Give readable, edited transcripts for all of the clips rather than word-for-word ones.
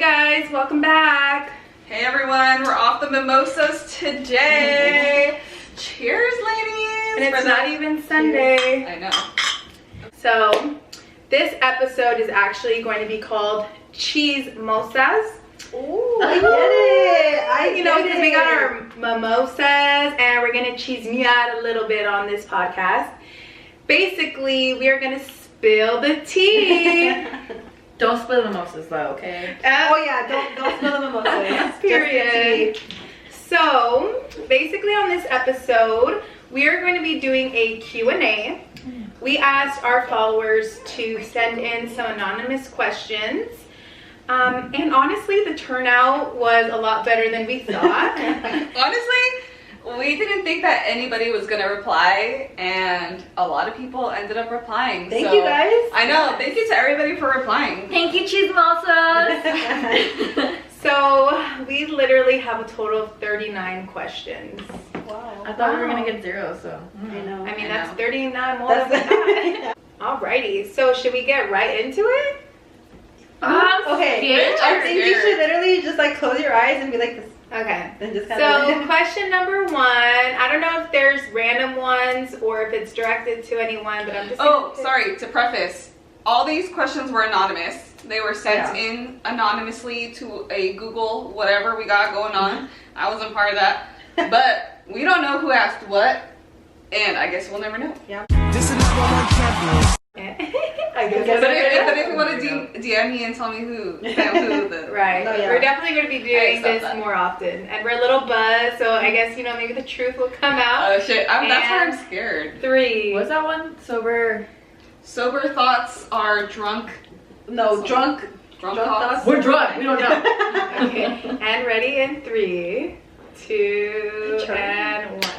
guys, welcome back. Hey everyone, we're off the mimosas today. Cheers, ladies. And it's not even Sunday. I know. So this episode is actually going to be called Chismosas. Ooh, I get it. Because we got our mimosas and we're gonna cheese me out a little bit on this podcast. Basically, we are gonna spill the tea. Don't spill the mimosas though, okay? Oh yeah, don't spill the mimosas. Period. So basically on this episode, we are going to be doing a Q&A. We asked our followers to send in some anonymous questions. And honestly, the turnout was a lot better than we thought. Honestly, we didn't think that anybody was gonna reply, and a lot of people ended up replying. Thank you guys. I know. Thank you to everybody for replying. Thank you, Chismosas. So we literally have a total of 39 questions. Wow. I thought we were gonna get 0, so. I know. I mean, that's 39 more than that. Alrighty, so should we get right into it? Okay. I think you should literally just like close your eyes and be like this. Okay. Then just So question number 1. I don't know if there's random ones or if it's directed to anyone, but I'm just. Sorry. To preface, all these questions were anonymous. They were sent in anonymously to a Google whatever we got going on. I wasn't part of that, but we don't know who asked what, and I guess we'll never know. Yeah. This is number one champion. I guess. But if you want to DM me and tell me who the Right. Oh, yeah. We're definitely going to be doing this that. more often. And we're a little buzzed, so I guess, maybe the truth will come out. Oh shit, that's why And I'm scared. 3. What's that one? Sober Sober thoughts are drunk. No, drunk Thoughts. We're drunk. We don't know. Okay. And ready in 3, 2, and 1.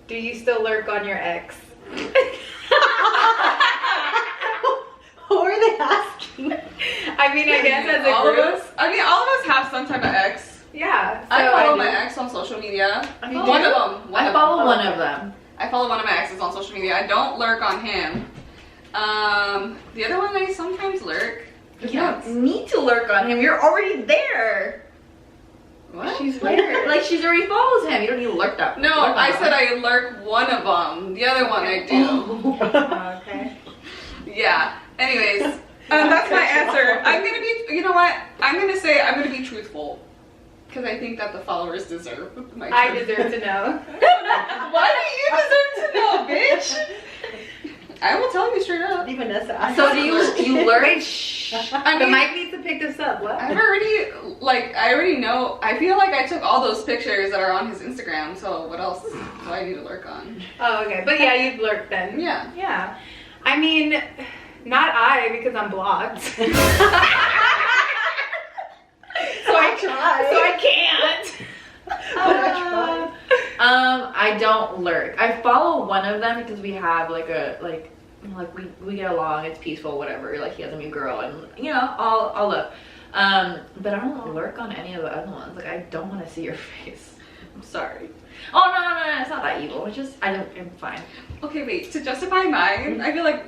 Do you still lurk on your ex? Who are they asking? I mean, I guess as a all group. of us. I mean, all of us have some type of ex. Yeah. I so follow do. my ex on social media. I One of them. I follow one of them. I follow one of my exes on social media. I don't lurk on him. The other one I sometimes lurk. You don't need to lurk on him. You're already there. What? She's there. Like she's already follows him. You don't need to lurk that. No, I said I lurk one of them. The other one I do. Okay. Yeah. Anyways, that's my answer. I'm gonna be. You know what? I'm gonna say I'm gonna be truthful because I think that the followers deserve my. I truth. deserve to know. Why do you deserve to know, bitch? I will tell you straight up. Even Vanessa. So do you lurk? Wait, shh. I The mean, mic needs to pick this up. What? I already know. I feel like I took all those pictures that are on his Instagram. So what else do I need to lurk on? Oh, okay. But yeah, you've lurked then. Yeah. Yeah. I mean, not I, because I'm blocked. So I try. So I can't. But I try. I don't lurk. I follow one of them because we have we get along. It's peaceful, whatever. Like he has a new girl, and I'll look. But I don't lurk on any of the other ones. Like I don't want to see your face. I'm sorry. Oh no, it's not that evil. It's just I'm fine. Okay, wait. To justify mine, I feel like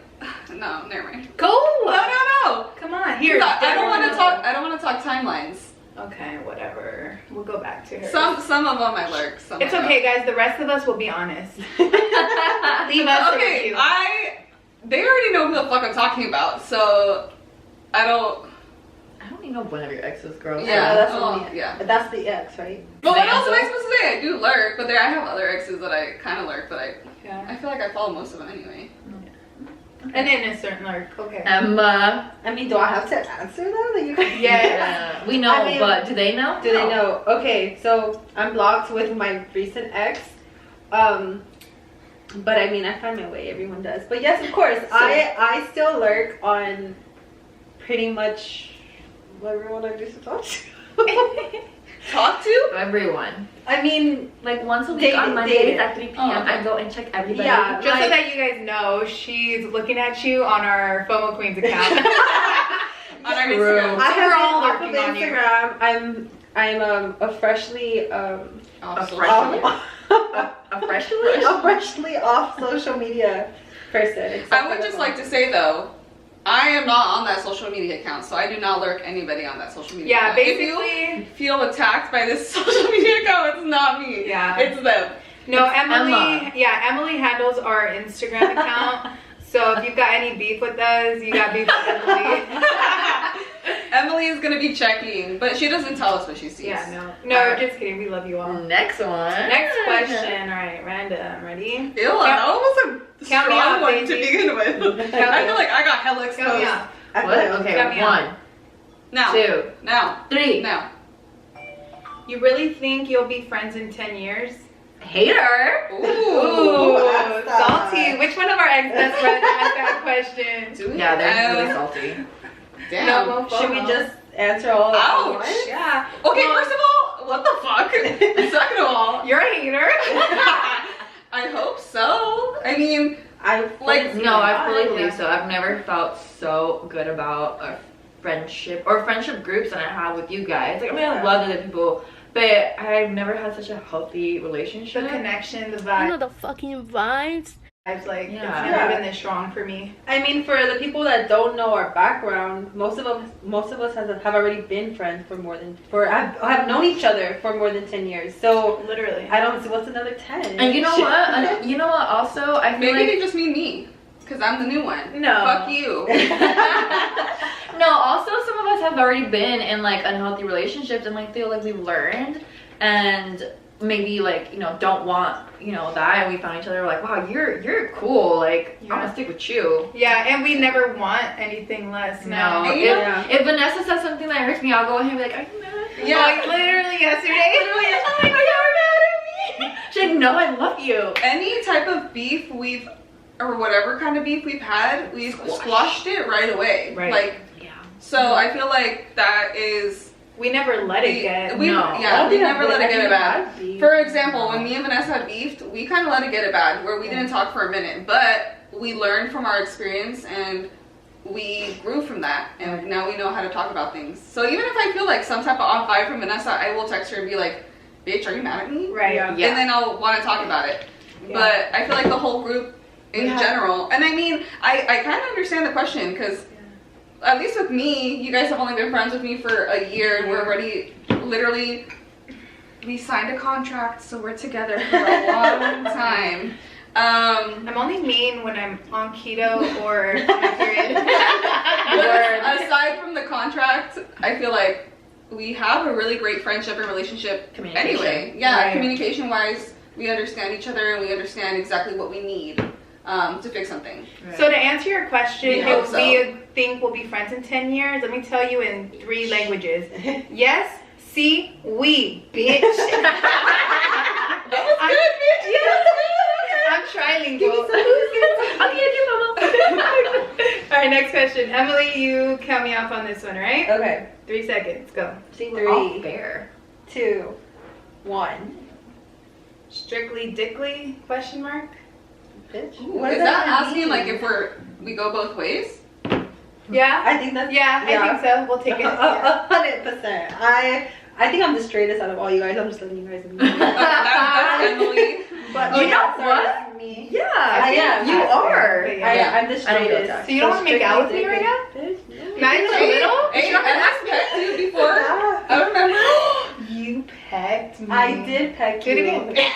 no, never mind. Go. No. Come on. Here. I don't want to talk. I don't want to talk timelines. Okay, whatever. We'll go back to her. Some of them I lurk. Some It's I okay, guys. The rest of us will be honest. Leave us. Okay, they already know who the fuck I'm talking about, so I don't even know one of your exes, girl. Yeah. That's Oh, only, yeah. That's the ex, right? But what else am I supposed to say? I do lurk, but I have other exes that I kind of lurk, but Yeah. I feel like I follow most of them anyway. An innocent lurk. Okay. Emma. I mean, do I have to answer that? Like, you Yeah. We know, I mean, but do they know? Do they know? Okay, so I'm blocked with my recent ex. But I mean, I find my way. Everyone does. But yes, of course, I still lurk on pretty much everyone I used to talk to. Talk to? Everyone. I mean, Like once a week Dated, on Mondays dated. at 3 p.m. Oh, okay. I go and check everybody. Yeah. Just so Like- that you guys know, she's looking at you on our FOMO Queens account. On our True. Instagram. I we're have been all off of lurking on you. Instagram. I'm a freshly Off A social freshman? media. A freshly? a freshly off social media person. except I for would the just one. like to say though, I am not on that social media account, so I do not lurk anybody on that social media Yeah, account. If basically. you feel attacked by this social media account, it's not me. Yeah. It's them. No, Emily. Emma. Yeah, Emily handles our Instagram account. So if you've got any beef with us, you got beef with Emily. Emily is gonna be checking, but she doesn't tell us what she sees. Yeah, no, just kidding. We love you all. Next one. Next question. All right, random. Ready? Ew, that was a count me strong off, one baby. to begin with. I feel like I got hella Count me exposed. off. What? Okay, Count me off. 1, Now. 2, Now. 3. Now. You really think you'll be friends in 10 years? Hater. Ooh, that's salty. Which one of our ex-best friends asked that question? Do we? Yeah, they're really salty. Damn. No, Should we just answer all at Ouch. once? Yeah. Okay, Well, first of all, what the fuck? Second of all, you're a hater. I hope so. I mean, Like, No, I fully Yeah. believe so. I've never felt so good about a friendship or friendship groups than I have with you guys. Like, I mean, I love other people, but I've never had such a healthy The relationship. connection, the You vibe. know the fucking vibes. It's like, Yeah. it's never been this strong for me. I mean, for the people that don't know our background, most of us have already been friends have known each other for more than 10 years. So Literally. I don't see what's another 10. And you know what? You know what? Also, I feel maybe like they just mean me, because I'm the new one. No. Fuck you. no. Also, some of us have already been in like unhealthy relationships, and like feel like we've learned, and maybe like don't want that, and we found each other. We're like, wow, you're cool. Like I'm Yeah. gonna stick with you. Yeah, and we never want anything less. No, No. if, Yeah. if Vanessa says something that hurts me, I'll go ahead and be like, are you mad? Yeah. Like, literally yesterday. Are you mad at me? She's like, no, I love you. Any type of beef or whatever kind of beef we've had, we've squashed it right away. Right. Like, Yeah. so I feel like that is. We never let it get. We No. we never let it get it bad. bad. For example, when me and Vanessa had beefed, we kind of let it get it bad, where we didn't talk for a minute, but we learned from our experience and we grew from that, and now we know how to talk about things. So even if I feel like some type of off vibe from Vanessa, I will text her and be like, "Bitch, are you mad at me?" Right. Yeah. Yeah. And then I'll want to talk about it. Yeah. But I feel like the whole group in Yeah. general, and I mean, I kind of understand the question, because at least with me, you guys have only been friends with me for a year, and we're already literally, we signed a contract, so we're together for a long time. I'm only mean when I'm on keto or on my period. But aside from the contract, I feel like we have a really great friendship and relationship Communication. anyway. Yeah, Right. communication wise, we understand each other and we understand exactly what we need to fix something. So to answer your question, We hope if so. we think we'll be friends in 10 years, let me tell you in 3 languages. Yes, si, oui, bitch. That was good, bitch. I'm trilingual. I'll get you, mama. All right, next question. Emily, you count me off on this one, right? Okay. 3 seconds, go. See, we're all 3, fair. 2, 1. Strictly dickly, question mark? Bitch. Ooh, What is does that asking mean? like if we go both ways? Yeah? I think that's Yeah, I think so. We'll take it. Yeah. 100%. I think I'm the straightest out of all you guys. I'm just letting you guys know. That's Emily. But You know sorry, what? that's me. Yeah, I am. You are. But I'm the I don't feel straightest. attacked. So you don't wanna make out with me right now? Bitch, no. Not even a Hey, little? hey, I asked pecked you before. Yeah. I remember. You pecked me. I did peck Do you. it again.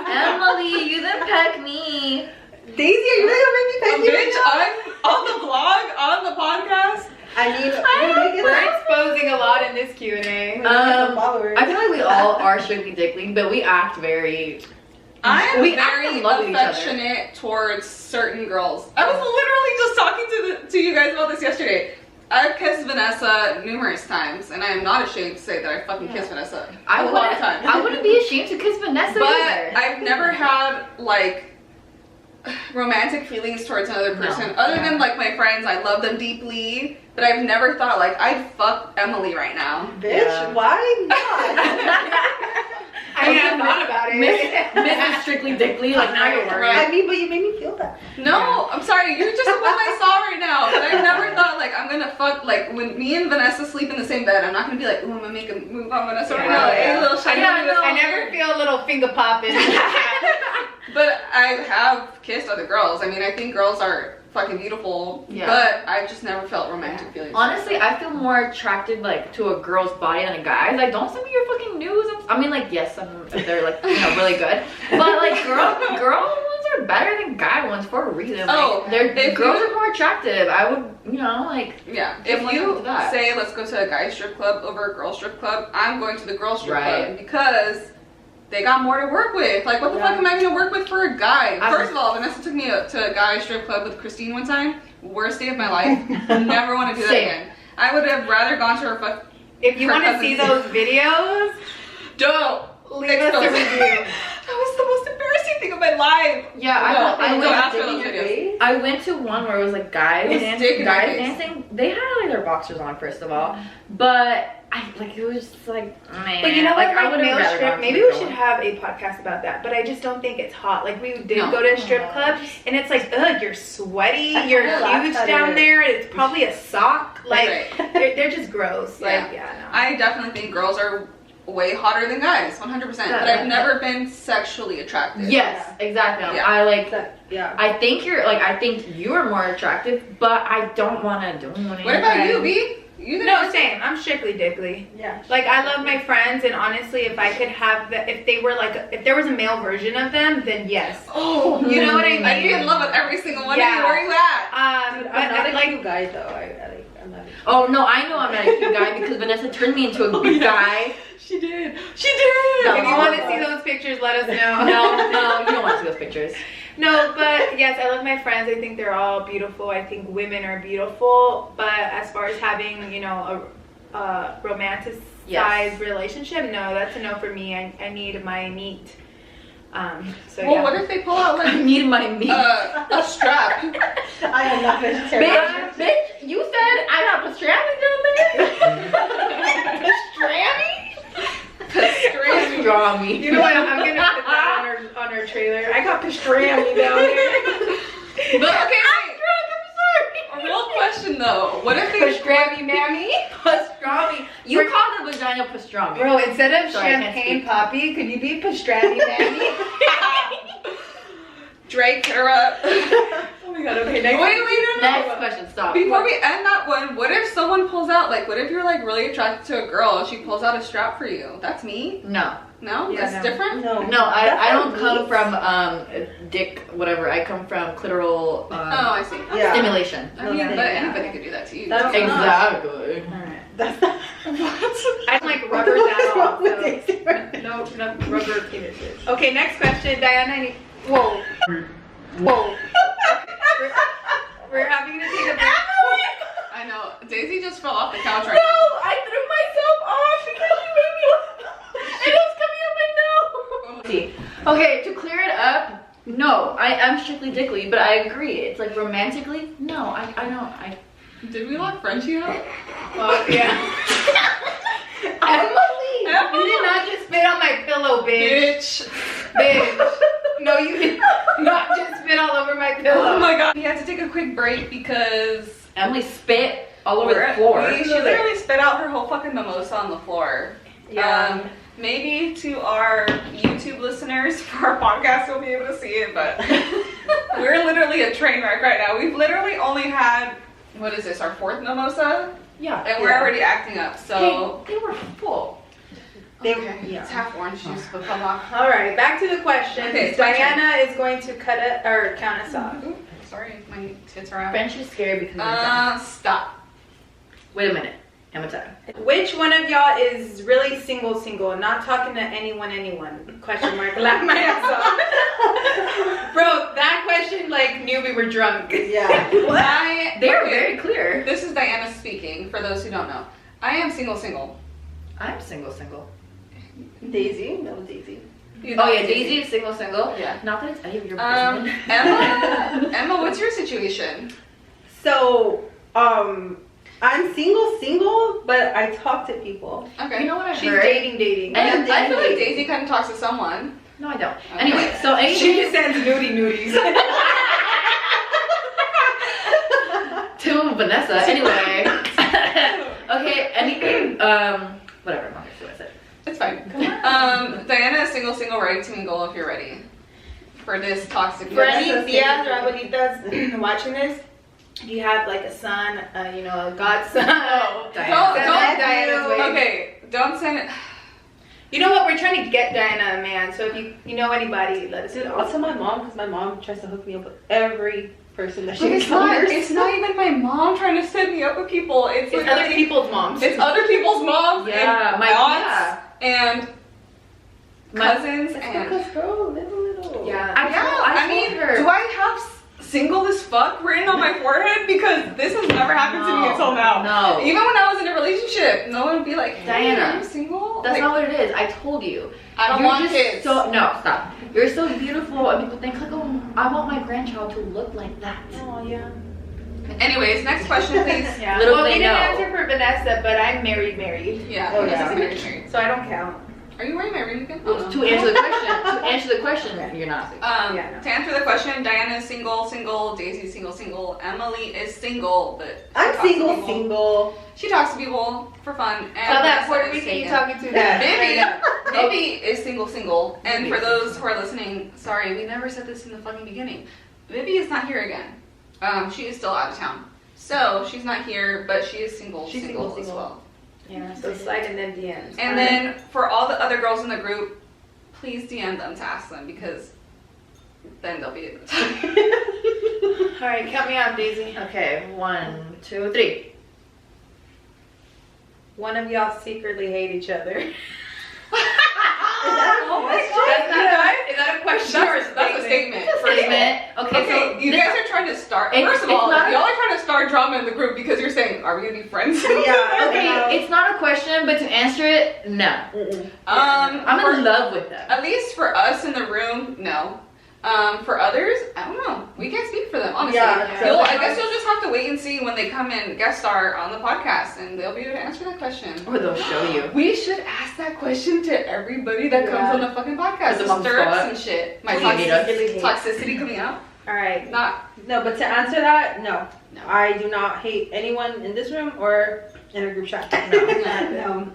Emily, you didn't peck me. Daisy, are you really gonna make me peck you? Bitch, I'm on the vlog, on the podcast. I mean, we're making We're that. exposing a lot in this Q&A. We're making some followers. I feel like we all are strictly dickly, but we act very. I am We very actually love each other. affectionate towards certain girls. I was literally just talking to you guys about this yesterday. I've kissed Vanessa numerous times, and I am not ashamed to say that I fucking kissed Vanessa I a lot of times. I wouldn't be ashamed to kiss Vanessa But either. I've never had like romantic feelings towards another person, No. other than like my friends. I love them deeply, but I've never thought like I'd fuck Emily right now. Bitch, Yeah. why not? I mean, I thought about it. Mrs. Strictly Dickly, like now you're worried. Right. I mean, but you made me feel that. No, I'm sorry, you're just the one I saw right now. But I never thought like I'm gonna fuck, like when me and Vanessa sleep in the same bed, I'm not gonna be like, ooh, I'm gonna make a move on Vanessa right now. Yeah. Hey, little shiny. Yeah, no. I never feel a little finger popping. But I have kissed other girls. I mean, I think girls are fucking beautiful, but I've just never felt romantic feelings. Honestly, I feel more attracted like to a girl's body than a guy's. Like, don't send me your fucking nudes. I mean, like, yes, if they're like, you know, really good, but like, girl ones are better than guy ones for a reason. Oh, like, girls are more attractive. I would, you know, like, if you say let's go to a guy strip club over a girl strip club, I'm going to the girl strip club because they got more to work with. Like, what the fuck am I gonna work with for a guy? First of all, Vanessa took me to a guy strip club with Christine one time. Worst day of my life. Never want to do that again. I would have rather gone to her fuck. If you want to see those videos, don't leave us a review. That was the most embarrassing thing of my life. Yeah, I went to one where it was like guys dancing. They had like their boxers on, first of all, but it was just like, man. But you know what, like male rather strip, maybe we should have a podcast about that, but I just don't think it's hot. Like, we did go to a strip club, and it's like, ugh, you're sweaty, you're huge down there, it's probably a sock. Like, they're just gross. Like, no. I definitely think girls are way hotter than guys, 100%. But I've never been sexually attracted. Yes, exactly. Yeah. I think I think you are more attractive, but I don't want to do anything. What about you, B? No, same. I'm strictly dickly. Yeah. Like, I love my friends, and honestly, if I could have if they were like, if there was a male version of them, then yes. Oh, you know what I mean? I'd be in love with every single one of you. Where are you at? Dude, I'm not a cute guy though. I'm not. Oh no, I know I'm not a cute guy because Vanessa turned me into a good guy. She did. No, if you want to see those pictures, let us know. No, you don't want to see those pictures. No, but yes, I love my friends. I think they're all beautiful. I think women are beautiful. But as far as having, you know, a romanticized relationship, no, that's a no for me. I need my meat. What if they pull out like I need my meat? A strap? I am not vegetarian. Bitch, you said I got pastrami down there. Pastrami. You know what? I'm gonna put that on our trailer. I got pastrami down there. But okay, I'm a real question though. What if they pastrami, mammy? Pastrami. You call the vagina pastrami. Bro, instead of champagne poppy, could you be pastrami, mammy? Drake, hit her up. Oh my god, okay, next Next question, stop. Before we end that one, what if someone pulls out, like, what if you're like really attracted to a girl and she pulls out a strap for you? That's me? No. No? Yeah, That's different? No, I don't come from dick, whatever. I come from clitoral I see. stimulation. I mean, but anybody could do that to you. That's Exactly. That's not. I like rubber that off. No, rubber penises. Okay, next question, Diana. Whoa. We're having to take a break. I know. Daisy just fell off the couch right No, I threw myself off because you made me laugh. And it was coming up my nose. Okay, to clear it up, no, I am strictly dickly, but I agree. It's like romantically, no, I don't. now. Did we lock Frenchie up? Yeah. Emily, you did not just spit on my pillow, bitch. Bitch. No, you did not just spit all over my pillow. Oh my god. We had to take a quick break because Emily spit all over the floor. She literally spit out her whole fucking mimosa on the floor. Yeah. Maybe to our YouTube listeners for our podcast you'll be able to see it, but we're literally a train wreck right now. We've literally only had, what is this, our fourth mimosa? Yeah. And we're already acting up, so. Hey, they were full. It's half orange juice, but come on. All right, back to the question. Okay, Diana is going to count us off. Ooh, sorry, my tits are out. French is scary because Stop. Wait a minute. Emma time. Which one of y'all is really single, not talking to anyone? Question mark. Laugh my ass off. Bro, that question like knew we were drunk. Yeah. They're very clear. This is Diana speaking, for those who don't know. I am single. I'm single. Daisy? No, Daisy. Oh yeah, Daisy is single. Yeah. Not that it's any of your business. Emma, what's your situation? So, I'm single, but I talk to people. Okay. You know what I She's heard? dating. And I feel like Daisy kind of talks to someone. No, I don't. Okay. Anyway, so She just sends nudies. to Vanessa. Anyway. Okay, anything, whatever, I'm not gonna say what I said. It's fine. Diana is single, ready to mingle if you're ready. for this toxic For any relationship. tias or abuelitas watching this, if you have like a son, you know, a godson. Don't Diana's way. Okay, don't send it. You know what? We're trying to get Diana a man. So if you know anybody, let us Dude, know. I'll tell my mom because my mom tries to hook me up with every person that she But encounters. it's not even my mom trying to set me up with people. It's It's literally- other people's moms. It's other people's moms. Yeah, and my aunts and My- cousins and. Because, bro, live a little. Yeah. I mean, do I have single as fuck written on my forehead? Because this has never happened to me No, until now. no. Even when I was in a relationship, no one would be like, hey, Diana, are you single? That's Like, not what it is. I told you. I don't You're want just kids. So no, stop. You're so beautiful, and people think like, oh, I want my grandchild to look like that. Oh yeah. Anyways, next question, please. Yeah. Little Well, we they didn't know. answer for Vanessa, but I'm married, Yeah. Oh, this yeah. is married. so I don't count. Are you wearing married again? To answer the question, you're not. Yeah, no. To answer the question, Diana is single, Daisy's single, Emily is single, but she I'm talks to single, people. single. She talks to people for fun. And Tell that Vanessa Puerto is Rican you single. talking to that. Vivi is single. And for those who are listening, sorry, we never said this in the fucking beginning. Vivi is not here again. She is still out of town. So she's not here, but she is single She's as single. well. Yeah, so slide in them DMs. And then for all the other girls in the group, please DM them to ask them because then they'll be able to talk. All right, count me out, Daisy. Okay, 1, 2, 3. One of y'all secretly hate each other. Oh my God. Is that a question or a statement? That's a statement. Statement. Okay, Okay, so you this- guys are trying to start. It's- First of it's all, not a- y'all are trying to start drama in the group because you're saying, "Are we gonna be friends?" Yeah. Okay, it's not a question, but to answer it, no. I'm for- in love with them. At least for us in the room, no. For others, I don't know. We can't speak for them, honestly. Yeah, You'll, I guess you'll just have to wait and see when they come and guest star on the podcast, and they'll be able to answer that question. Or they'll show you. We should ask that question to everybody that comes Yeah. on the fucking podcast. Put them The on the stirrups spot. and shit. My Please hate us. toxicity coming out. All right. Not. No, but to answer that, no. No. I do not hate anyone in this room or in a group chat. No.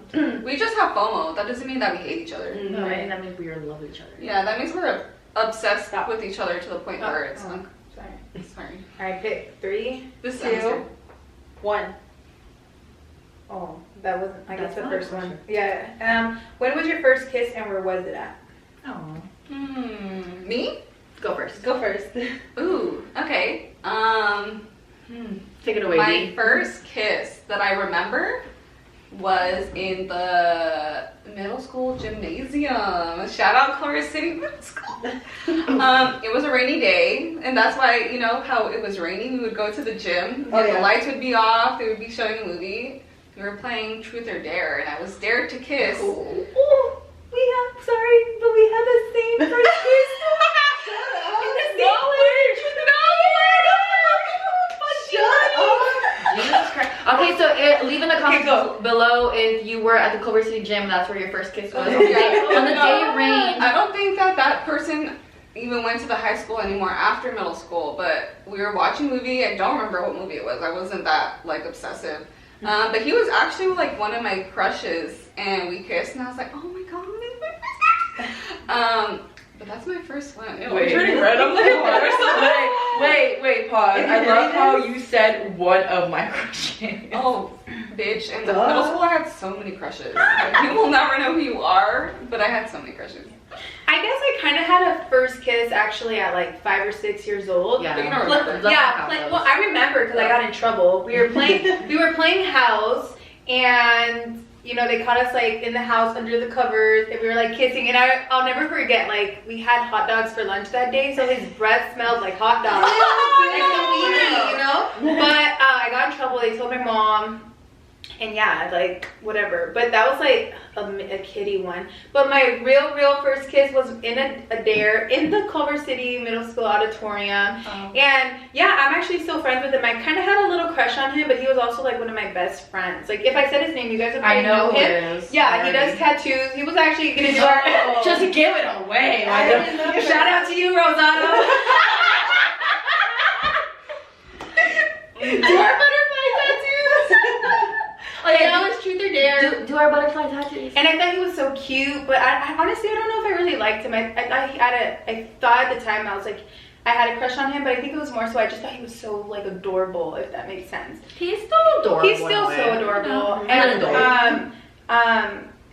We just have FOMO. That doesn't mean that we hate each other. No, and that means we're in love with each other. Yeah, that means we're obsessed with each other to the point where it's Oh, like, sorry. sorry. All right, pick 3. This 2, answer. 1. Oh, that wasn't. I guess That's the not a first one. question. Yeah. When was your first kiss and where was it at? Oh. Me? Go first. Go first. Ooh, okay. Take it away, My D. first kiss that I remember was in the middle school gymnasium. Shout out Cloris City Middle School. It was a rainy day, and that's why, you know how it was raining, we would go to the gym, Oh, and yeah. the lights would be off, they would be showing a movie. We were playing Truth or Dare, and I was dared to kiss. Oh, sorry, but we had the same first kiss. Jesus Christ. Okay, so leave in the comments below if you were at the Culver City Gym. That's where your first kiss was. On the day it rained. I don't think that person even went to the high school anymore after middle school, but we were watching a movie. I don't remember what movie it was. I wasn't that like obsessive. But he was actually like one of my crushes, and we kissed, and I was like, oh my god, this is my first. But that's my first one. Ew, I'm turning red. I'm looking Wait, pause. I love how you said one of my crushes. Oh, bitch. In the middle school, I had so many crushes. Like, you will never know who you are, but I had so many crushes. I guess I kind of had a first kiss actually at like 5 or 6 years old. Yeah. But you don't Pla- remember. well, I remember because I got in trouble. We were playing house, and you know they caught us like in the house under the covers, and we were like kissing. And I'll never forget, like we had hot dogs for lunch that day, so his breath smelled like hot dogs, like the weenie, you know. But I got in trouble. They told my mom, and yeah, like whatever. But that was like a kiddie one. But my real first kiss was in a dare in the Culver City Middle School auditorium. Oh. And yeah, I'm actually still friends with him. I kind of had a little crush on him, but he was also like one of my best friends. Like if I said his name, you guys would probably know who him. it is. Yeah, he does tattoos. He was actually gonna do our Just give it away. shout out to you, Rosado. Do our butterfly tattoos. Oh yeah, that was Truth or Dare. Do wear butterfly tattoos. And I thought he was so cute, but I honestly, I don't know if I really liked him. I thought at the time, I was like, I had a crush on him, but I think it was more so I just thought he was so, like, adorable, if that makes sense. He's still adorable. He's still so adorable.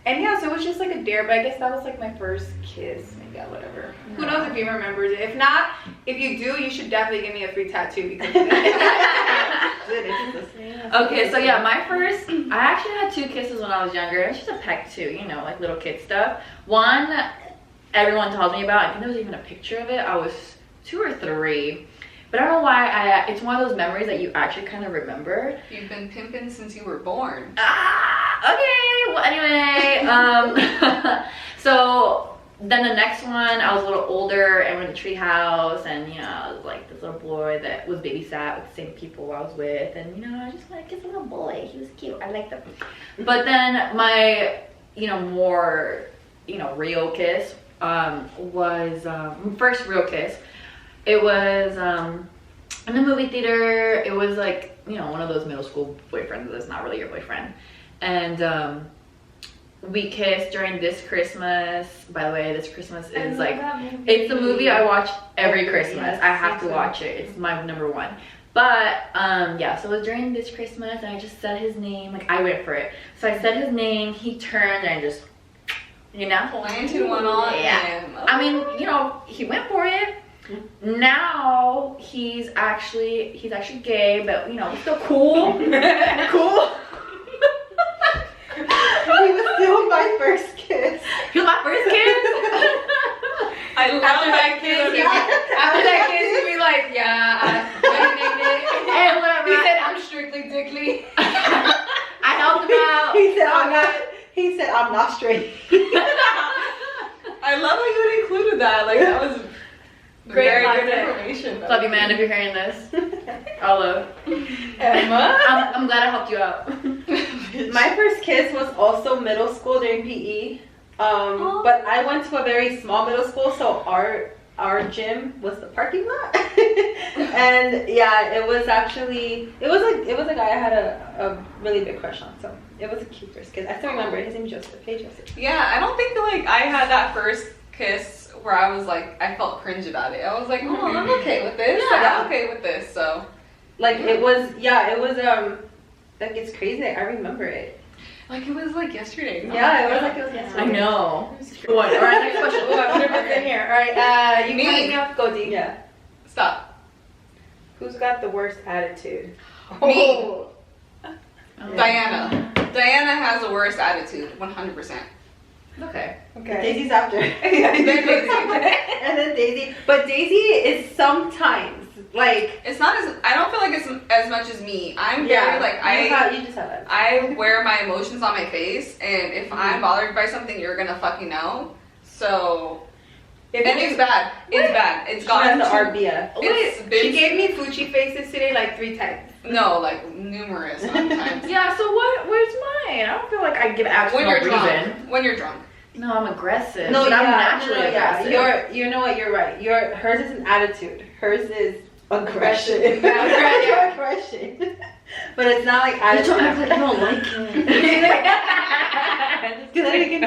And yeah, so it was just like a dare, but I guess that was like my first kiss. Maybe whatever. Yeah. Who knows if he remembers it. If not, if you do, you should definitely give me a free tattoo because of that. Okay, so yeah, my first, I actually had 2 kisses when I was younger. It's just a peck too, you know, like little kid stuff. One, everyone tells me about, I think there was even a picture of it. I was 2 or 3. But I don't know why, it's one of those memories that you actually kind of remember. You've been pimping since you were born. Okay, well anyway, so then the next one, I was a little older and we're in the tree house, and you know, I was like this little boy that was babysat with the same people I was with, and you know, I just wanted to kiss a little boy. He was cute. I liked him. But then my, you know, more, you know, real kiss was first real kiss. It was in the movie theater. It was like, you know, one of those middle school boyfriends that's not really your boyfriend. And we kissed during This Christmas. By the way, This Christmas is like, it's a movie I watch every Christmas. Yes, I have to watch it. It's my number 1. But yeah, so it was during This Christmas, and I just said his name. Like, I went for it. So I said his name. He turned and just, you know, planted one on him. I mean, you know, he went for it. Now he's actually gay, but you know, he's still cool. Cool. He was still my first kiss. He was my first kiss. I love that kid. After that kiss, he'd be like, yeah, And whatever. he said, I'm strictly dickly. I helped him out. He said I'm not straight. I love how you included that. Like, that was very good information. Love you, man, if you're hearing this. I'll love. Emma? I'm glad I helped you out. My first kiss was also middle school during PE. But I went to a very small middle school, so our gym was the parking lot. And yeah, it was a guy I had a really big crush on, so it was a cute first kiss. I still remember it. His name was Joseph. Hey, Joseph. Yeah, I don't think that, like, I had that first kiss where I was like, I felt cringe about it. I was like, oh, I'm okay with this. Yeah. Like, I'm okay with this. So Like, it was like, it's crazy. I remember it. like, it was like yesterday. Yeah, it was like it was yesterday. I know. What? All right, next question. Oh, I wonder what's in here. All right, you Me. can me off. Go deep. Yeah. Stop. Who's got the worst attitude? Me. Oh. Diana. Diana has the worst attitude, 100%. Okay. Okay. Daisy's after. And then Daisy. But Daisy is sometimes like. It's not as, I don't feel like it's as much as me. I'm very like, you just have that. I wear my emotions on my face, and if I'm bothered by something, you're gonna fucking know. So, and it's bad. It's bad. It's gotten the to, RBF. it's She been, gave me Fuchi faces today like 3 times. no, like numerous times. Yeah. So what? Where's mine? I don't feel like I give actual When you're reason. drunk. When you're drunk. No, I'm aggressive. No, but yeah, I'm naturally yeah. aggressive. You know what? You're right. Hers is an attitude. Hers is aggression. Aggression. But it's not like You attitude. don't act like you don't like it. Do that again.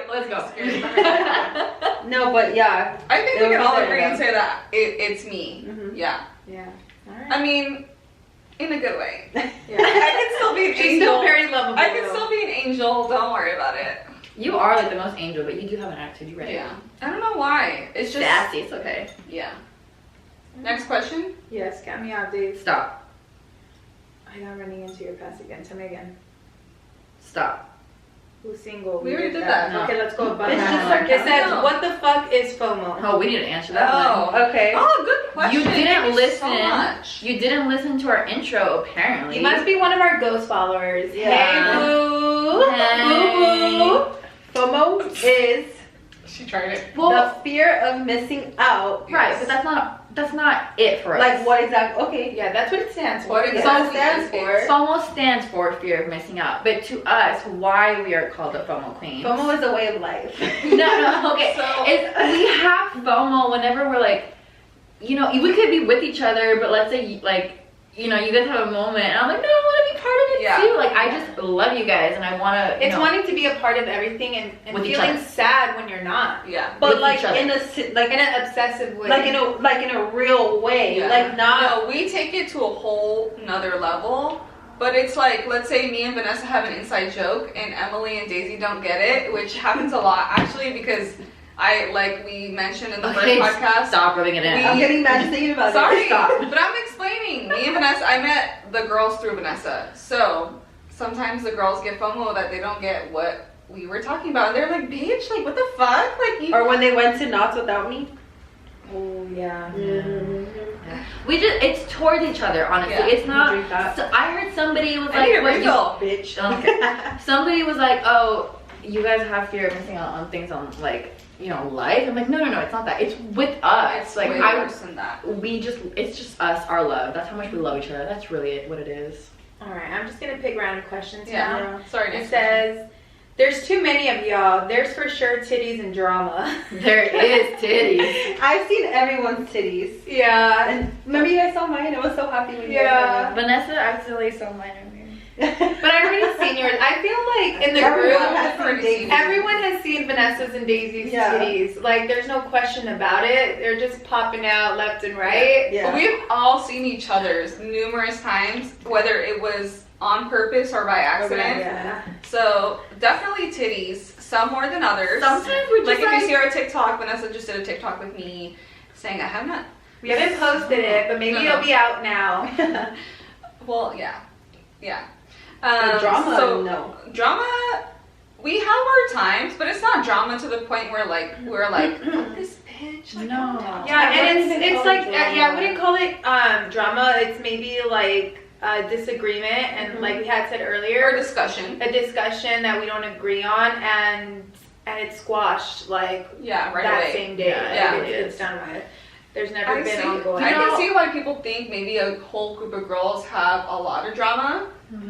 Let's go. No, but yeah. I think It we can was all there, agree though. and say that it's me. Mhm. Yeah. Yeah. All right. I mean, in a good way. Yeah. I can still be an She's angel. still very lovable. I can still be an angel. Don't worry about it. You are like the most angel, but you do have an attitude. You're right. Yeah. I don't know why. It's just Sassy. It's okay. Yeah. Next question. Yes, count me out, Dave. Stop. I'm not running into your past again. Tell me again. Stop. Who's single? We already did that. Okay, let's go. It's just It says, No. what the fuck is FOMO? Oh, we need to answer that one. Oh. Okay. Oh, good question. You didn't Thank you listen. so much. You didn't listen to our intro, apparently. You must be one of our ghost followers. Yeah. Hey, boo. Hey. Boo, boo. FOMO is She tried it. Well, the fear of missing out. right, but that's not it for us. Like what exactly? Okay. Yeah, that's what it stands for. What That's exactly what it stands for. FOMO stands for fear of missing out, but to us, why we are called the FOMO queens? FOMO is a way of life. No, okay. So- We have FOMO whenever we're like, you know, we could be with each other, but let's say like, you know, you guys have a moment, and I'm like, no, I want to be part of it Yeah. too. Like I just love you guys, and I want to. It's wanting to be a part of everything and With each feeling other. sad when you're not. Yeah. But With like each other. in In an obsessive way. in a real way, Yeah. like not. No, we take it to a whole nother level. But it's like, let's say me and Vanessa have an inside joke and Emily and Daisy don't get it, which happens a lot actually because like we mentioned in the first podcast. Stop rubbing it in. I'm getting mad just thinking about it. Sorry, Stop. but I'm explaining. Me and Vanessa, I met the girls through Vanessa. So sometimes the girls get FOMO that they don't get what we were talking about. And they're like, bitch, like what the fuck? Like you Or when they went to Knots without me. Oh yeah. We just, it's towards each other, honestly. Yeah, it's not. drink that. So I heard somebody was I need a like, what you- refill. Bitch. Okay. Somebody was like, oh, you guys have fear of missing out on things on like, you know, life. I'm like, no, it's not that. It's with us. It's Like way I worse than that. it's just us, our love. That's how much we love each other. That's really what it is. All right, I'm just gonna pick random questions now. Yeah. Sorry, It next says, "There's too many of y'all. There's for sure titties and drama." There is titties. I've seen everyone's titties. Yeah. And remember you guys saw mine? I was so happy when you Yeah. guys Vanessa accidentally saw mine over here. But I've already seen yours. I feel like in the Everyone group, has seen Daisy. everyone has seen Vanessa's and Daisy's Yeah. titties. Like, there's no question about it. They're just popping out left and right. Yeah. We've all seen each other's numerous times, whether it was on purpose or by accident. Yeah. So definitely titties, some more than others. Sometimes we're like just if you see our TikTok, Vanessa just did a TikTok with me saying I have not. We haven't posted it, but maybe No. it'll be out now. Well, yeah. The drama, So no. drama, we have our times, but it's not drama to the point where like we're like fuck this bitch. Like, No. Yeah, I and wouldn't even it's call it like drama. yeah, I wouldn't call it drama. It's maybe like a disagreement, and like we had said Or earlier, discussion. a discussion that we don't agree on, and it's squashed like Yeah, right that away. same day. Yeah, Like, it it's done with. There's never I been see. ongoing. I You know- can see why people think maybe a whole group of girls have a lot of drama,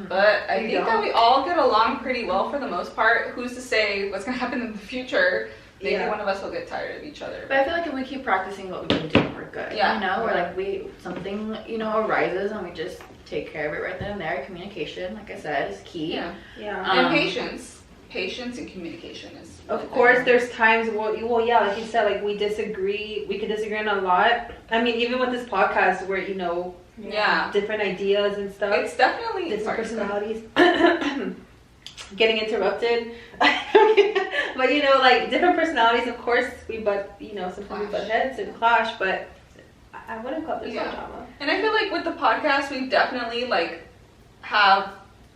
but I We think that don't. we all get along pretty well for the most part. Who's to say what's gonna happen in the future? Maybe Yeah. one of us will get tired of each other. But I feel like if we keep practicing what we've been doing, we're good. Yeah. You know, we're like something, you know, arises and we just take care of it right then and there. Communication, like I said, is key. Yeah, Yeah. and Um, patience and communication is. Of course, there's times well, yeah, like you said, like we disagree. We could disagree on a lot. I mean, even with this podcast, where you know, Yeah, different ideas and stuff, it's definitely different sorry, personalities. Getting interrupted, but you know, like different personalities. Of course, sometimes we butt heads and clash. But I wouldn't call this Yeah. no drama. And I feel like with the podcast, we definitely like have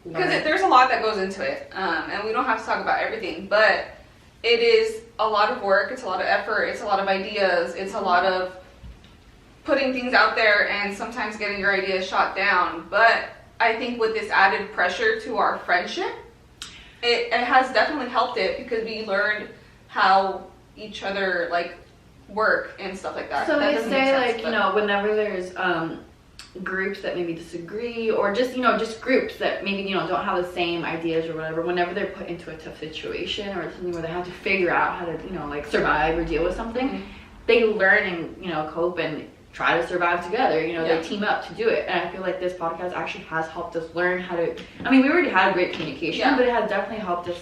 because there's a lot that goes into it, and we don't have to talk about everything, but it is a lot of work. It's a lot of effort. It's a lot of ideas. It's a lot of putting things out there and sometimes getting your ideas shot down. But I think with this added pressure to our friendship, it has definitely helped it because we learned how each other like work and stuff like that. So That they doesn't say make sense, like, you but- know, whenever there's groups that maybe disagree or just, you know, just groups that maybe, you know, don't have the same ideas or whatever, whenever they're put into a tough situation or something where they have to figure out how to, you know, like survive or deal with something, they learn and, you know, cope and try to survive together. You know, Yeah. they team up to do it. And I feel like this podcast actually has helped us learn how to, I mean, we already had great communication, Yeah. but it has definitely helped us.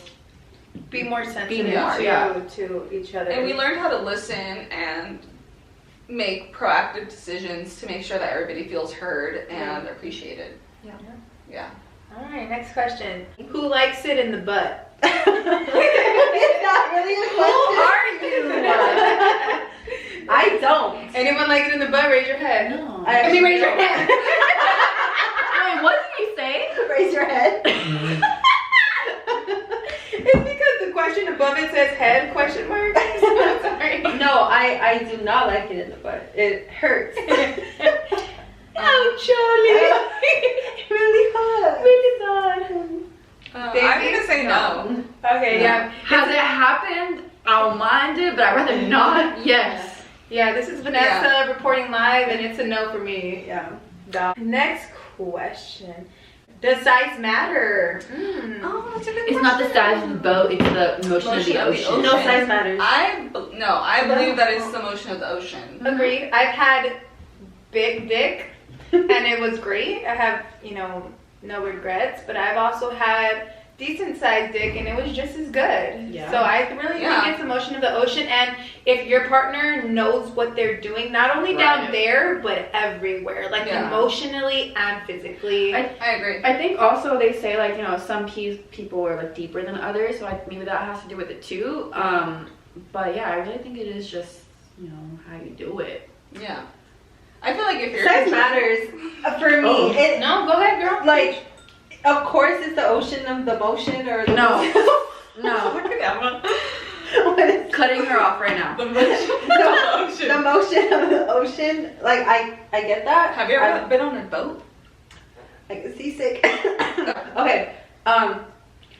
Be more sensitive more, to, yeah. to each other. And we learned how to listen and make proactive decisions to make sure that everybody feels heard and appreciated. Yeah. All right, next question. Who likes it in the butt? It's not really a question. Who are you? I don't. Anyone like it in the butt? Raise your head. No. I mean, raise your hand. Wait, what did you say? Raise your head. It's because the question above it says head question mark. So sorry. No, I do not like it in the butt. It hurts. Oh, Charlie. Really hot. Really hard. I'm gonna say no. Okay, yeah. Has it happened? I'll mind it, but I'd rather not. Yes. Yeah, this is Vanessa reporting live, and it's a no for me. Yeah. Next question. Does size matter? Oh, that's a good It's not the size of the boat, it's the motion of the ocean. No size matters. I believe that it's the motion of the ocean. Agreed. I've had big dick, and it was great. I have, no regrets, but I've also had decent sized dick and it was just as good. Yeah. So I really think it's emotion of the ocean, and if your partner knows what they're doing, not only down there but everywhere, like emotionally and physically. I agree. I think also they say like, you know, some people are like deeper than others, so maybe that has to do with it too. But yeah, I really think it is just, you know, how you do it. Yeah. I feel like if you're size matters for me. No, go ahead, girl. Like, of course, it's the ocean of the motion or the No. Look at that one. Cutting her off right now. The motion of the ocean. The motion of the ocean. Like, I get that. Have you ever been on a boat? I get seasick. Okay.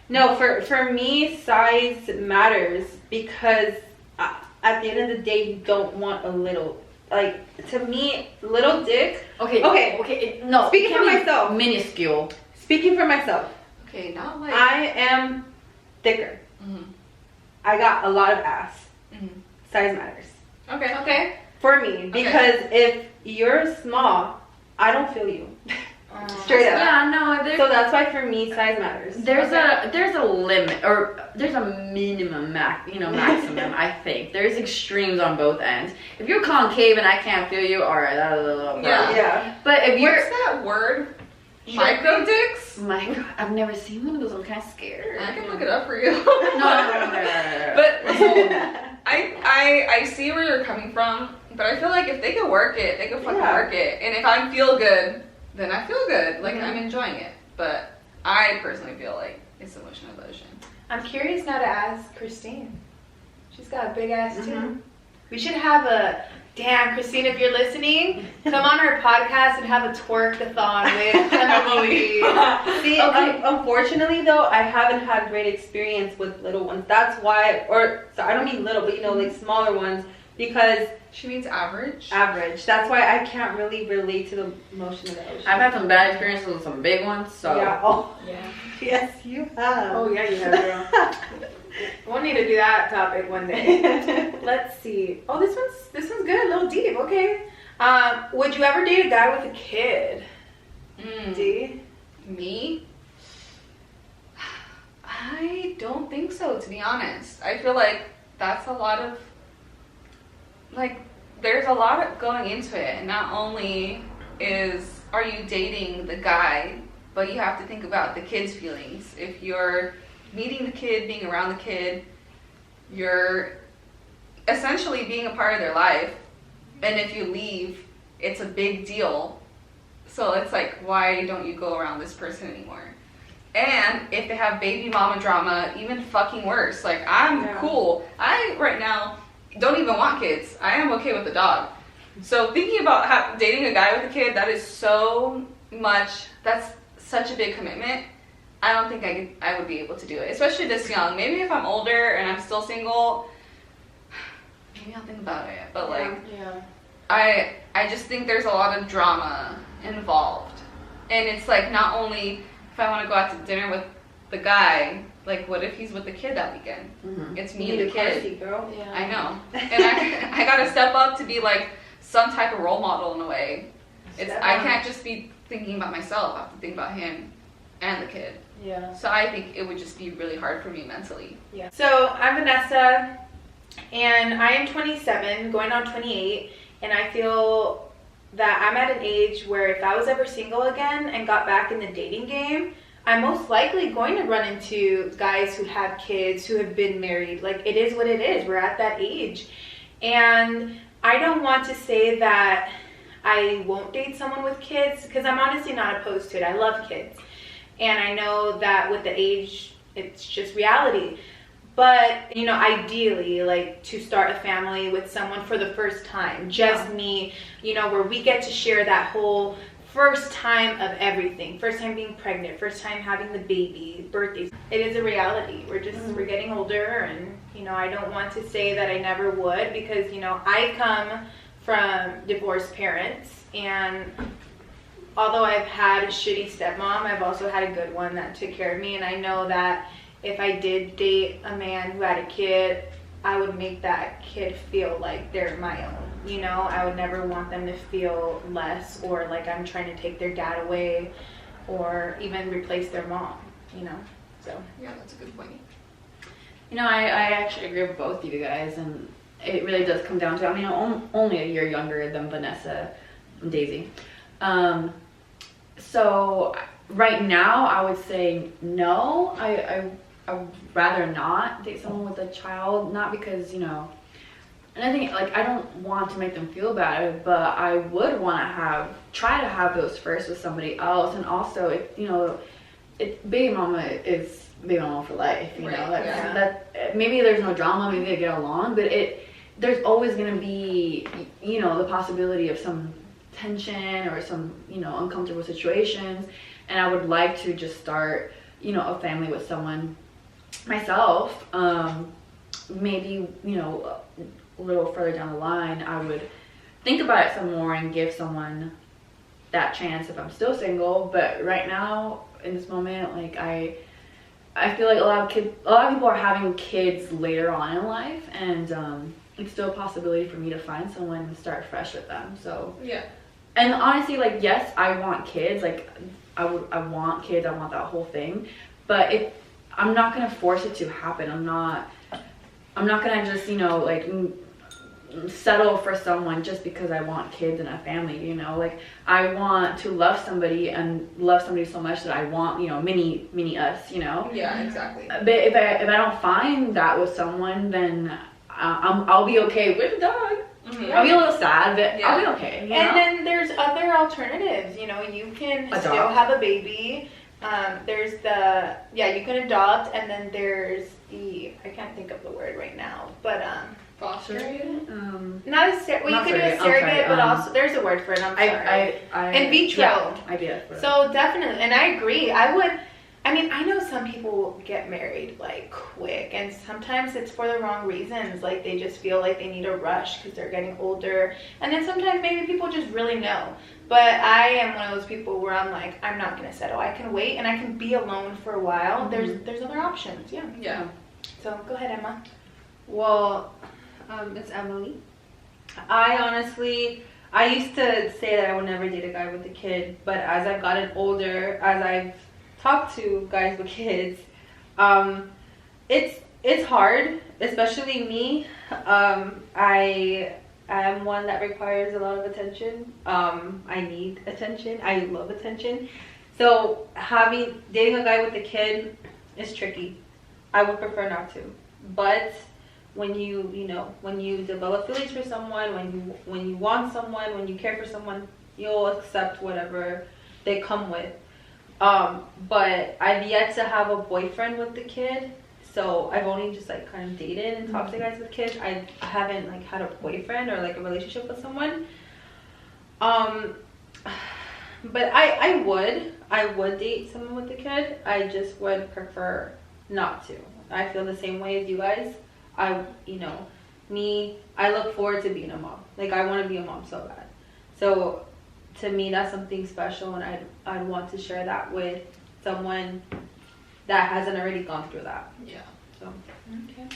No, for me, size matters because at the end of the day, you don't want a little. Like, to me, little dick. Okay. No. Speaking for myself. Minuscule. Speaking for myself. Okay, not like. I am thicker. Mm-hmm. I got a lot of ass. Mm-hmm. Size matters. Okay. For me, because if you're small, I don't feel you. Straight up. Yeah, no. So that's why for me, size matters. There's a limit, or there's a minimum maximum. I think there's extremes on both ends. If you're concave and I can't feel you, all right, that's a little. Yeah. But if you're What's that word? Micro dicks? my God, I've never seen one of those. I'm kind of scared. I can look it up for you. No. But I see where you're coming from, but I feel like if they could work it, they could fucking work it. And if I feel good, then I feel good. Like, I'm enjoying it. But I personally feel like it's the motion of the ocean. I'm curious now to ask Christine. She's got a big ass too. We should have a Christine, if you're listening, come on our podcast and have a twerk-a-thon with Emily. See, unfortunately though, I haven't had great experience with little ones. That's why, so I don't mean little, but you know, like smaller ones, because She means average. That's why I can't really relate to the motion of the ocean. I've had some bad experiences with some big ones, so. Yeah. Oh. Yeah. Yes, you have. Oh yeah, you have, girl. We'll need to do that topic one day. Let's see. Oh, this one's good. A little deep. Okay. Would you ever date a guy with a kid? D? Me? I don't think so, to be honest. I feel like that's a lot of, like, there's a lot of going into it. And not only are you dating the guy, but you have to think about the kid's feelings. If you're meeting the kid, being around the kid, you're essentially being a part of their life. And if you leave, it's a big deal. So it's like, why don't you go around this person anymore? And if they have baby mama drama, even fucking worse. Like, I'm cool. I, right now, don't even want kids. I am okay with a dog. So thinking about dating a guy with a kid, that is that's such a big commitment. I don't think I would be able to do it, especially this young. Maybe if I'm older and I'm still single, maybe I'll think about it. But like, I just think there's a lot of drama involved. And it's like, not only if I want to go out to dinner with the guy, like, what if he's with the kid that weekend? It's me and the kid. Seat, girl. Yeah. I know. And I gotta step up to be like some type of role model in a way. I can't just be thinking about myself. I have to think about him and the kid. Yeah. So I think it would just be really hard for me mentally. Yeah. So I'm Vanessa, and I am 27, going on 28, and I feel that I'm at an age where if I was ever single again and got back in the dating game, I'm most likely going to run into guys who have kids, who have been married. Like, it is what it is. We're at that age. And I don't want to say that I won't date someone with kids, because I'm honestly not opposed to it. I love kids. And I know that with the age, it's just reality. But, you know, ideally, like, to start a family with someone for the first time, just me, you know, where we get to share that whole first time of everything. First time being pregnant, first time having the baby, birthdays. It is a reality. We're getting older, and, you know, I don't want to say that I never would, because, you know, I come from divorced parents, and although I've had a shitty stepmom, I've also had a good one that took care of me. And I know that if I did date a man who had a kid, I would make that kid feel like they're my own. You know, I would never want them to feel less, or like I'm trying to take their dad away. or even replace their mom, you know. So Yeah, that's a good point. You know, I actually agree with both of you guys, and it really does come down to, I mean, I'm only a year younger than Vanessa and Daisy. So right now I would say no. I would rather not date someone with a child, not because, you know, and I think, like, I don't want to make them feel bad, but I would want to try to have those first with somebody else. And also, you know, baby mama is baby mama for life, you know. That maybe there's no drama, maybe they get along, but there's always going to be, you know, the possibility of some tension or some, you know, uncomfortable situations. And I would like to just start, you know, a family with someone myself. Maybe, you know, a little further down the line, I would think about it some more and give someone that chance if I'm still single. But right now, in this moment, like, I feel like a lot of people are having kids later on in life, and it's still a possibility for me to find someone and start fresh with them. So yeah. And honestly, like, yes, I want kids. Like, I want kids. I want that whole thing. But I'm not gonna force it to happen. I'm not gonna just, you know, like, settle for someone just because I want kids and a family, you know. Like, I want to love somebody and love somebody so much that I want, you know, mini us, you know. Yeah, exactly. But if I don't find that with someone, then I'll be okay with a dog. Mm-hmm. I'll be a little sad, but Yeah. I'll be okay. You know? And then there's other alternatives. You know, you can still have a baby. There's you can adopt, and then there's I can't think of the word right now, but Foster. not a you can do a surrogate, but also there's a word for it. I'm sorry. In vitro. Yeah, I did. So definitely, and I agree. I know some people get married like quick, and sometimes it's for the wrong reasons. Like, they just feel like they need a rush because they're getting older, and then sometimes maybe people just really know. But I am one of those people where I'm like, I'm not gonna settle. I can wait, and I can be alone for a while. Mm-hmm. There's other options. Yeah. Yeah. So go ahead, Emma. Well, it's Emily. I used to say that I would never date a guy with a kid, but as I've gotten older, as I've talked to guys with kids, it's hard, especially me. I am one that requires a lot of attention. I need attention. I love attention. So dating a guy with a kid is tricky. I would prefer not to. But when you develop feelings for someone, when you want someone, when you care for someone, you'll accept whatever they come with. But I've yet to have a boyfriend with the kid, so I've only just like kind of dated and talked to guys with kids. I haven't like had a boyfriend or like a relationship with someone. But I would date someone with a kid. I just would prefer not to. I feel the same way as you guys. I look forward to being a mom. Like, I want to be a mom so bad. So to me, that's something special, and I'd want to share that with someone that hasn't already gone through that. Yeah. So Okay.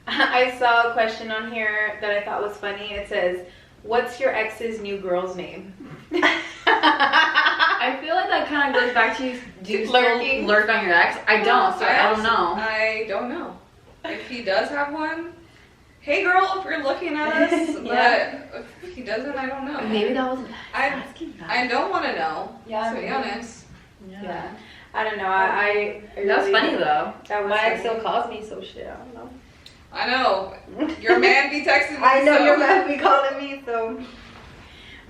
I saw a question on here that I thought was funny. It says, "What's your ex's new girl's name?" I feel like that kind of goes back to, do you still lurk on your ex? I don't, so I don't know. I don't know. If he does have one, hey girl, if you're looking at us, Yeah. but if he doesn't, I don't know. Maybe that wasn't asking that. I don't want to know, to be honest. Yeah. I don't know. I That's really funny though. That was my ex funny. still calls me, so shit, I don't know. I know. Your man be texting me. I know so. your man be calling me, so.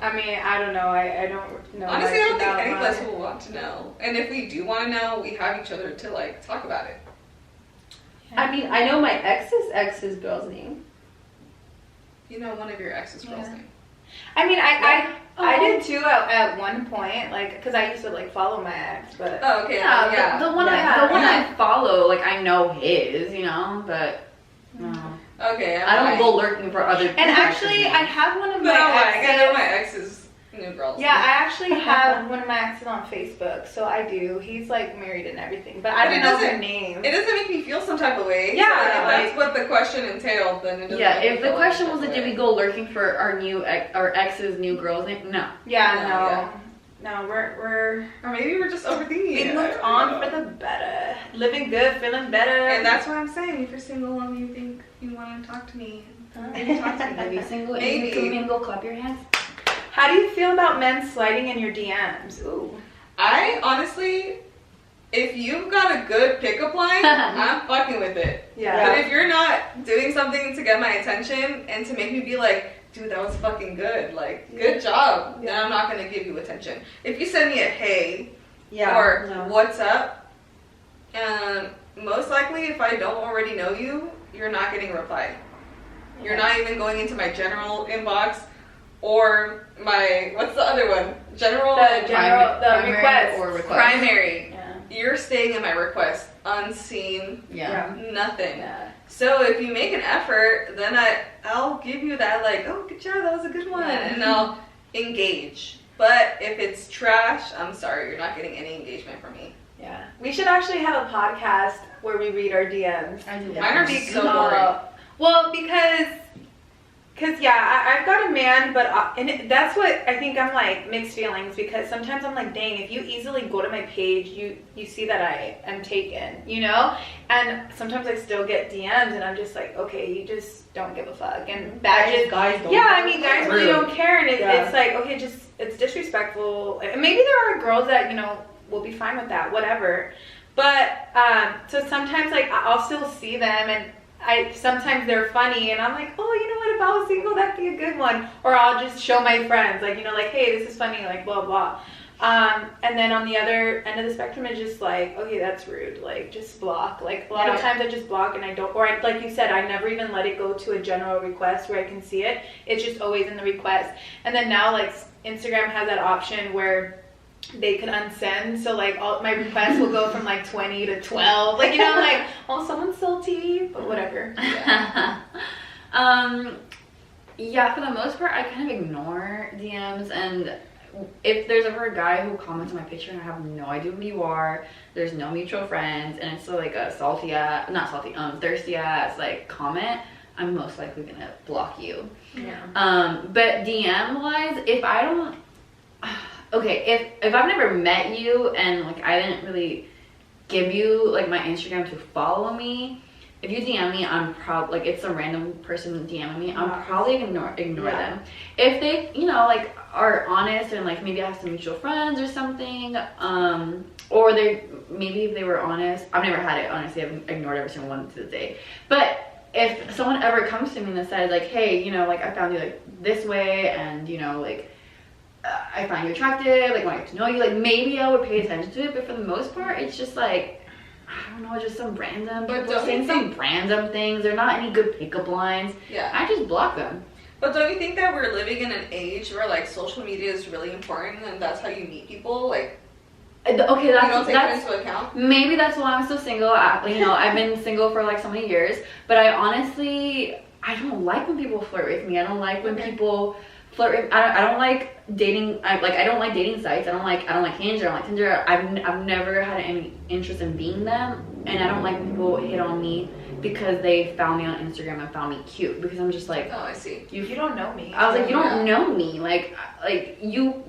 I mean, I don't know. I don't know. Honestly, I don't think any of much us will want to know. And if we do want to know, we have each other to like talk about it. I mean, I know my ex's girl's name. You know one of your ex's girl's name. I mean, I did too at one point, like, because I used to like follow my ex, but Oh, okay. Yeah, the one Yeah. the one I follow, like, I know his, you know, but no. Okay. I don't go lurking for other people. and actually, I have one of my exes. I know my ex's new girls. Yeah, I actually have one of my exes on Facebook, so I do. He's like married and everything, but I But don't it know doesn't- her name. It doesn't make me feel some type of way. Yeah, So, if like- that's what the question entailed, then it doesn't. Yeah, make me if the feel question any was, type of did we way. go lurking for our ex's new girl's name? No. Yeah, No, no. yeah. No, we're Or maybe we're just overthinking we it. moved on for the better. Living good, feeling better. And that's what I'm saying. If you're single and you think you want to talk to me, maybe talk to me. Are you single? Maybe. If you mingle, clap your hands. How do you feel about men sliding in your DMs? Ooh. I honestly, if you've got a good pickup line, I'm fucking with it. Yeah. But if you're not doing something to get my attention and to make me be like, dude, that was fucking good, like, good job, then I'm not gonna give you attention. If you send me a hey, or what's up, most likely if I don't already know you, you're not getting a reply. You're not even going into my general inbox or my, what's the other one? The request. Or request. Primary. Yeah. You're staying in my request, unseen, Yeah. nothing. Yeah. So if you make an effort, then I'll give you that, like, oh, good job, that was a good one, and I'll engage. But if it's trash, I'm sorry, you're not getting any engagement from me. Yeah. We should actually have a podcast where we read our DMs. I do. Mine are so boring. Well, because I've got a man, but that's what I think. I'm like mixed feelings because sometimes I'm like, dang, if you easily go to my page, you see that I am taken, you know. And sometimes I still get DMs, and I'm just like, okay, you just don't give a fuck. And badges, guys don't. yeah, I mean, guys really Rude. don't care, and it's like, okay, just it's disrespectful. And maybe there are girls that will be fine with that, whatever. But so sometimes like I'll still see them and. Sometimes they're funny and I'm like, oh, you know what, if I was single, that'd be a good one. Or I'll just show my friends, like, like, hey, this is funny, like, blah, blah. And then on the other end of the spectrum, it's just like, okay, that's rude. Like, just block. Like, a lot of times I just block and I don't, or like you said, I never even let it go to a general request where I can see it. It's just always in the request. And then now, like, Instagram has that option where they can unsend, so like all my requests will go from like 20 to 12, like like, oh, someone's salty, but whatever. Yeah, for the most part I kind of ignore DMs, and if there's ever a guy who comments on my picture and I have no idea who you are, there's no mutual friends, and it's like a thirsty ass like comment, I'm most likely gonna block you. But DM wise, if I don't okay, if I've never met you and like I didn't really give you like my Instagram to follow me, if you DM me, I'm probably like it's some random person DMing me, I'm probably gonna ignore them. If they like are honest and like maybe I have some mutual friends or something, or maybe if they were honest, I've never had it honestly. I've ignored every single one to this day. But if someone ever comes to me and says like, hey, like I found you like this way, and like. I find you attractive, like want to get to know you, like maybe I would pay attention to it, but for the most part, it's just like, I don't know, just some random people saying some random things. They're not any good pickup lines. Yeah. I just block them. But don't you think that we're living in an age where like social media is really important and that's how you meet people? Like, okay, you don't take that into account? Maybe that's why I'm so single. I've been single for like so many years, but I honestly, I don't like when people flirt with me. I don't like when people flirt with, I don't like dating. I don't like dating sites. I don't like Hinge. I don't like Tinder. I've never had any interest in being them, and I don't like when people hit on me because they found me on Instagram and found me cute, because I'm just like, oh, I see. You don't know me. I was like, you don't know me. Like you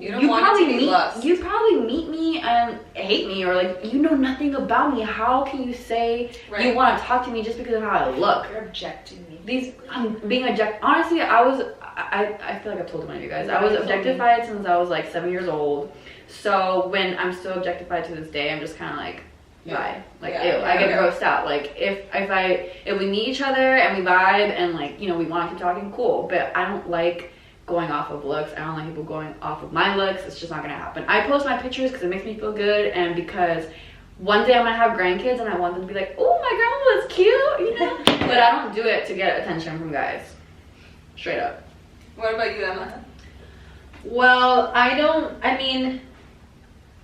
probably meet me and hate me, or like you know nothing about me. How can you say you want to talk to me just because of how I look? You're objecting me. I'm being honestly, I feel like I've told one of you guys. I was objectified since I was like 7 years old. So when I'm still objectified to this day, I'm just kind of like, bye. Like, ew, I get grossed out. Like, if we meet each other and we vibe and like, we want to keep talking, cool. But I don't like going off of looks. I don't like people going off of my looks. It's just not gonna happen. I post my pictures because it makes me feel good, and because one day I'm gonna have grandkids and I want them to be like, oh, my grandma was cute, But I don't do it to get attention from guys. Straight up. What about you, Emma? Well,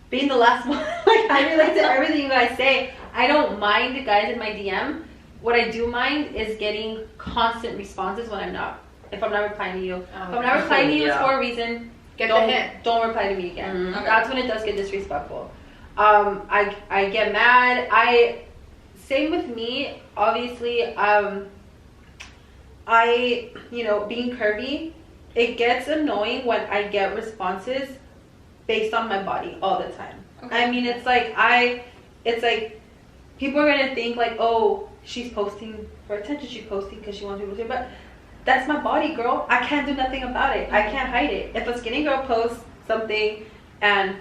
being the last one, like I relate to everything you guys say. I don't mind the guys in my DM. What I do mind is getting constant responses if I'm not replying to you. If I'm not replying to you, it's for a reason. Don't reply to me again. Mm-hmm. Okay. That's when it does get disrespectful. I get mad. Same with me, obviously. Being curvy, it gets annoying when I get responses based on my body all the time. Okay. I mean, it's like people are gonna think like, oh, she's posting for attention. She's posting because she wants people to see. But that's my body, girl. I can't do nothing about it. I can't hide it. If a skinny girl posts something and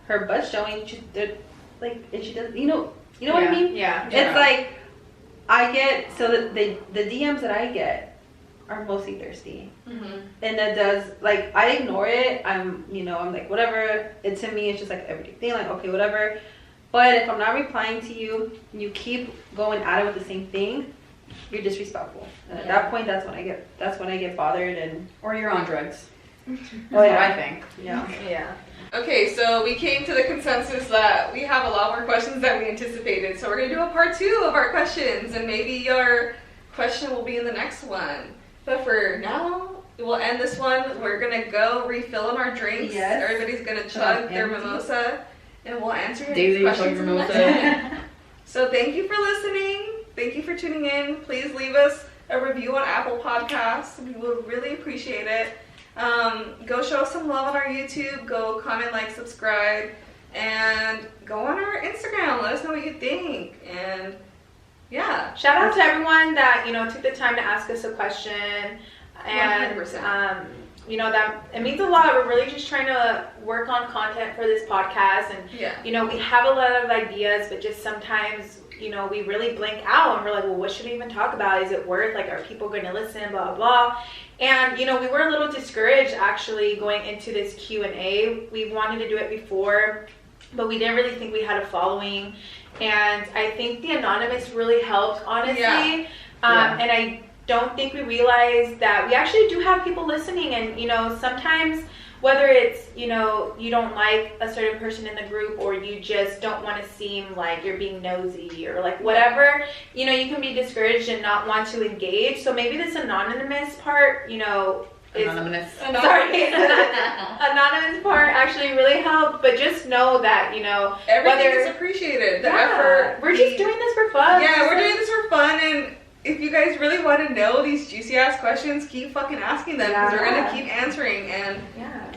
her butt's showing, and she doesn't, what I mean? Yeah. It's like I get the DMs that I get are mostly thirsty, and that does like I ignore it. I'm like whatever. To me, it's just like everyday thing. Like okay, whatever. But if I'm not replying to you, and you keep going at it with the same thing, you're disrespectful. And at that point, that's when I get bothered Or you're on drugs. Oh That's yeah, what I think. yeah. Yeah. Okay, so we came to the consensus that we have a lot more questions than we anticipated. So we're going to do a part 2 of our questions, and maybe your question will be in the next one. But for now, we'll end this one. We're going to go refill our drinks. Yes. Everybody's going to chug their empty. mimosa, and we'll answer your Daisy, chug questions your in the next mimosa. one. So thank you for listening. Thank you for tuning in. Please leave us a review on Apple Podcasts. We would really appreciate it. Go show us some love on our YouTube. Go comment, like, subscribe, and go on our Instagram. Let us know what you think. And yeah, Shout out to everyone that took the time to ask us a question, and 100%. That it means a lot. We're really just trying to work on content for this podcast, and yeah, we have a lot of ideas, but just sometimes we really blink out and we're like, well, what should we even talk about? Is it worth, like, are people going to listen, blah, blah, blah. And, we were a little discouraged actually going into this Q&A. We wanted to do it before, but we didn't really think we had a following. And I think the anonymous really helped, honestly. Yeah. And I don't think we realized that we actually do have people listening. And, sometimes whether it's, you don't like a certain person in the group, or you just don't want to seem like you're being nosy, or like whatever, you can be discouraged and not want to engage. So maybe this anonymous part, is Anonymous. sorry, anonymous part actually really helped. But just know that, everything is appreciated. The effort. We're just doing this for fun. Yeah, we're doing this for fun, and if you guys really want to know these juicy ass questions, keep fucking asking them, because we're gonna keep answering. And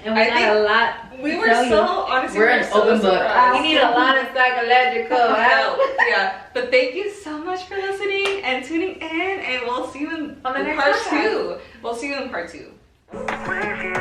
And we got a lot. we were so honestly, We're an open book. surprised. We need a lot of psychological help. Yeah, but thank you so much for listening and tuning in, and we'll see you in On the next part podcast. 2. We'll see you in part 2. With you,